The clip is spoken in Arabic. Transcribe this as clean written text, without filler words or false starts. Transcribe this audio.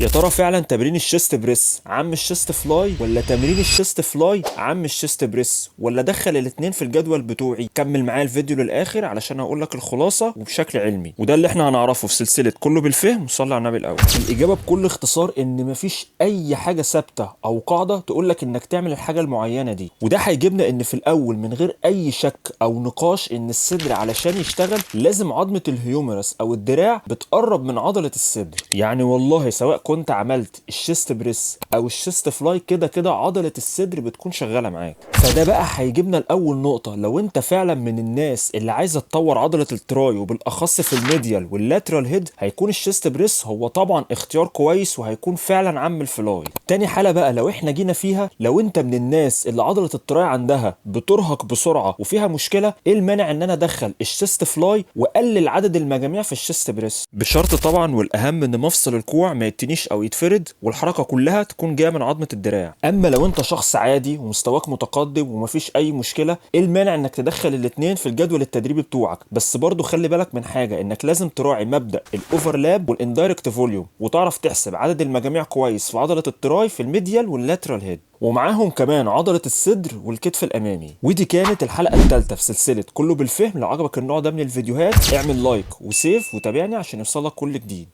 يا ترى فعلا تمرين الشيست بريس عم الشيست فلاي، ولا تمرين الشيست فلاي عم الشيست بريس، ولا دخل الاتنين في الجدول بتوعي؟ كمل معايا الفيديو للاخر علشان هقول لك الخلاصه وبشكل علمي، وده اللي احنا هنعرفه في سلسله كله بالفهم وصلي على النبي الاول. الاجابه بكل اختصار ان مفيش اي حاجه ثابته او قاعده تقول لك انك تعمل الحاجه المعينه دي، وده هيجيبنا ان في الاول من غير اي شك او نقاش ان الصدر علشان يشتغل لازم عظمه الهيومرس او الدراع بتقرب من عضله الصدر. يعني والله سواء كنت عملت الشيست بريس او الشيست فلاي كده كده عضله الصدر بتكون شغاله معاك. فده بقى هيجيبنا لاول نقطه، لو انت فعلا من الناس اللي عايزه تطور عضله التراي وبالاخص في الميديال واللاترال هيد، هيكون الشيست بريس هو طبعا اختيار كويس وهيكون فعلا عم الفلاي. تاني حاله بقى لو احنا جينا فيها، لو انت من الناس اللي عضله التراي عندها بترهق بسرعه وفيها مشكله، ايه المانع ان انا ادخل الشيست فلاي واقلل عدد المجاميع في الشيست بريس، بشرط طبعا والاهم ان مفصل الكوع ما يتنيش او يتفرد والحركه كلها تكون جايه من عظمه الدراع. اما لو انت شخص عادي ومستواك متقدم ومفيش اي مشكله، ايه المانع انك تدخل الاتنين في الجدول التدريبي بتوعك؟ بس برضو خلي بالك من حاجه، انك لازم تراعي مبدا الاوفرلاب والاندايركت فوليوم، وتعرف تحسب عدد المجاميع كويس في عضله التراي في الميديال واللاترال هيد، ومعاهم كمان عضله الصدر والكتف الامامي. ودي كانت الحلقه الثالثه في سلسله كله بالفهم. لو عجبك النوع ده من الفيديوهات اعمل لايك وسيف وتابعني عشان يوصلك كل جديد.